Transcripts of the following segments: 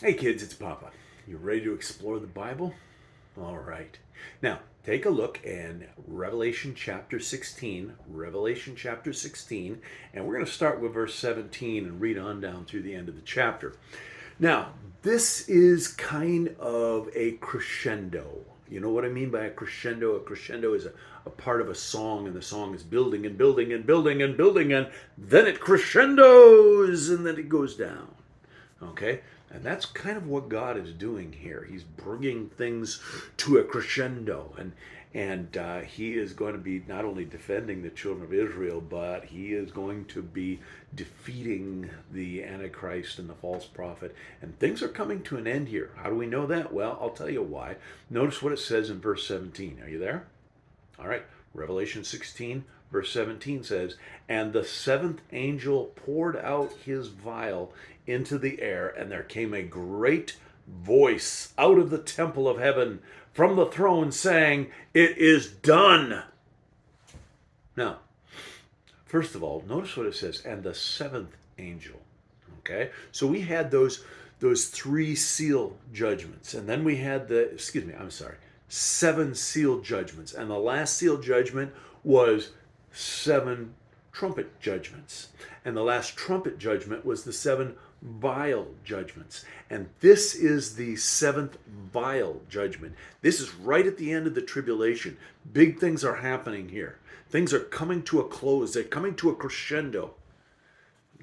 Hey kids, it's Papa. You ready to explore the Bible? All right. Now, take a look in Revelation chapter 16. Revelation chapter 16, and we're going to start with verse 17 and read on down through the end of the chapter. Now, this is kind of a crescendo. You know what I mean by a crescendo? A crescendo is a part of a song, and the song is building and building and building and building, and then it crescendos, and then it goes down. Okay? And that's kind of what God is doing here. He's bringing things to a crescendo, and he is going to be not only defending the children of Israel, but he is going to be defeating the Antichrist and the false prophet. And things are coming to an end here. How do we know that? Well, I'll tell you why. Notice what it says in verse 17. Are you there? All right. Revelation 16, verse 17 says, "And the seventh angel poured out his vial into the air, and there came a great voice out of the temple of heaven from the throne saying, 'It is done.'" Now, first of all, notice what it says, "and the seventh angel." Okay? So we had those three seal judgments, and then we had seven seal judgments, and the last seal judgment was seven trumpet judgments, and the last trumpet judgment was the seven vial judgments, and this is the seventh vial judgment. This is right at the end of the tribulation. Big things are happening here. Things are coming to a close. They're coming to a crescendo.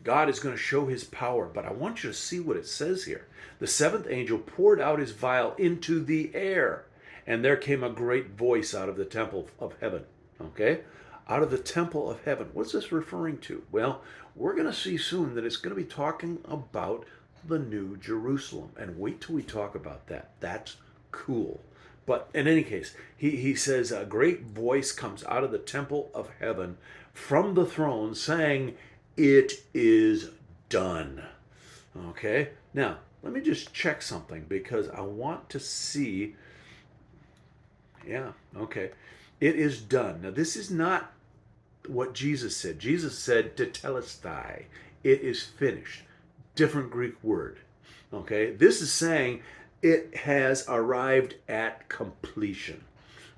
God is going to show his power, but I want you to see what it says here. The seventh angel poured out his vial into the air, and there came a great voice out of the temple of heaven. Okay? Out of the temple of heaven. What's this referring to? Well, we're going to see soon that it's going to be talking about the New Jerusalem. And wait till we talk about that. That's cool. But in any case, he says a great voice comes out of the temple of heaven from the throne saying, "It is done." Okay? Now, let me just check something because I want to see. Yeah, okay. It is done. Now, this is not what Jesus said. Jesus said, "Tetelestai." It is finished. Different Greek word. Okay? This is saying it has arrived at completion.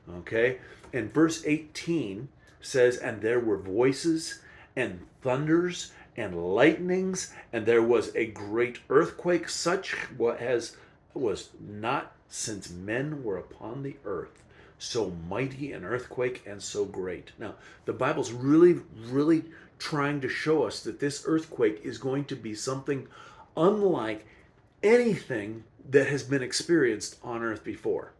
Okay? And verse 18 says, "And there were voices and thunders and lightnings, and there was a great earthquake, such as was not since men were upon the earth. So mighty an earthquake and so great." Now, the Bible's really, really trying to show us that this earthquake is going to be something unlike anything that has been experienced on earth before.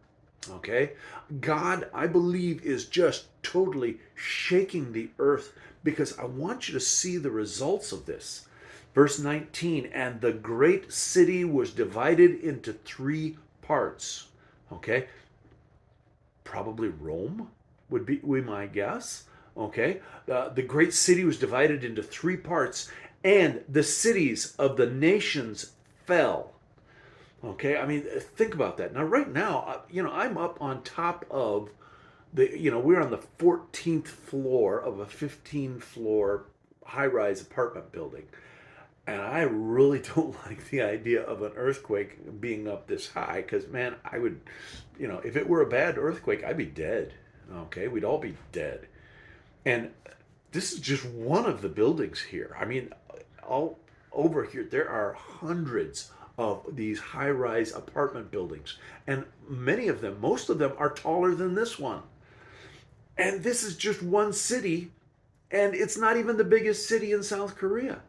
Okay? God, I believe, is just totally shaking the earth because I want you to see the results of this. Verse 19, "And the great city was divided into three parts." Okay? Probably Rome would be my guess. Okay? The great city was divided into three parts, and the cities of the nations fell. Okay, I mean, think about that. Now, right now, I'm up on top of we're on the 14th floor of a 15-floor high-rise apartment building. And I really don't like the idea of an earthquake being up this high because, man, I would, if it were a bad earthquake, I'd be dead. Okay, we'd all be dead. And this is just one of the buildings here. I mean, all over here, there are hundreds of these high rise apartment buildings. And many of them, most of them, are taller than this one. And this is just one city, and it's not even the biggest city in South Korea.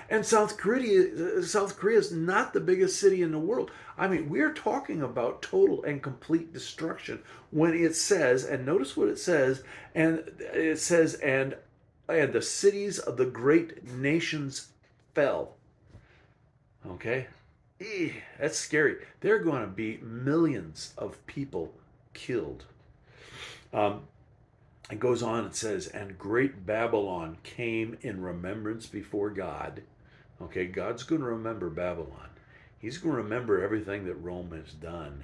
And South Korea is not the biggest city in the world. I mean, we're talking about total and complete destruction when it says, and notice what it says, and it says, and the cities of the great nations fell. Okay? That's scary. There are going to be millions of people killed. It goes on, it says, "And great Babylon came in remembrance before God." Okay, God's going to remember Babylon. He's going to remember everything that Rome has done.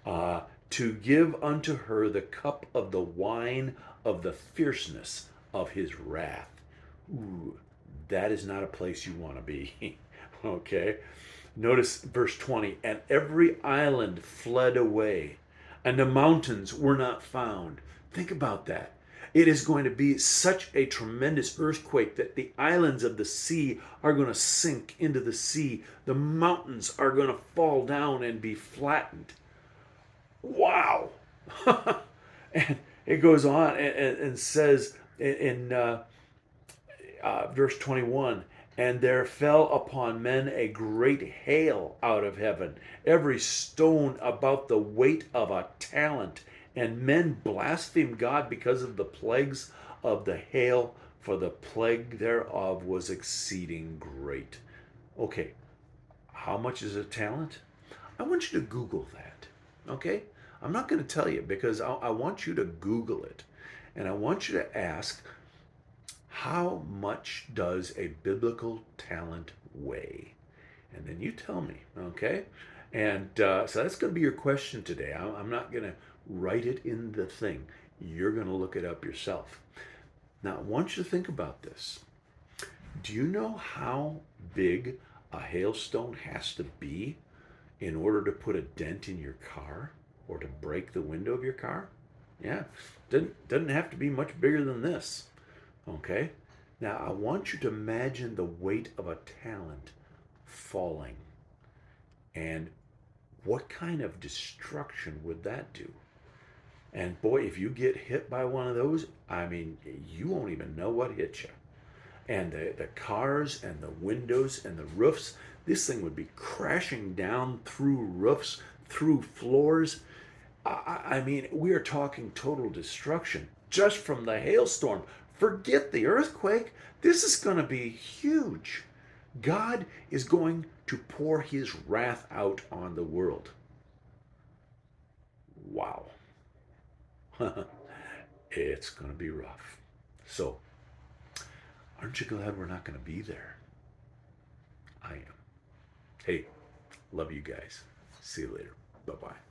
"To give unto her the cup of the wine of the fierceness of his wrath." Ooh, that is not a place you want to be. Okay? Notice verse 20. And every island fled away, and the mountains were not found. Think about that. It is going to be such a tremendous earthquake that the islands of the sea are going to sink into the sea. The mountains are going to fall down and be flattened. Wow. And it goes on and says in verse 21, and there fell upon men a great hail out of heaven, every stone about the weight of a talent. And men blasphemed God because of the plagues of the hail, for the plague thereof was exceeding great. Okay, how much is a talent? I want you to Google that. Okay? I'm not going to tell you because I want you to Google it. And I want you to ask, how much does a biblical talent weigh? And then you tell me, okay? And so that's going to be your question today. I'm not going to write it in the thing. You're going to look it up yourself. Now, I want you to think about this. Do you know how big a hailstone has to be in order to put a dent in your car or to break the window of your car? Yeah, doesn't have to be much bigger than this. Okay? Now, I want you to imagine the weight of a talent falling. And what kind of destruction would that do? And boy, if you get hit by one of those, I mean, you won't even know what hit you. And the cars and the windows and the roofs, this thing would be crashing down through roofs, through floors. I mean, we are talking total destruction just from the hailstorm. Forget the earthquake. This is going to be huge. God is going to pour his wrath out on the world. Wow. It's going to be rough. So, aren't you glad we're not going to be there? I am. Hey, love you guys. See you later. Bye-bye.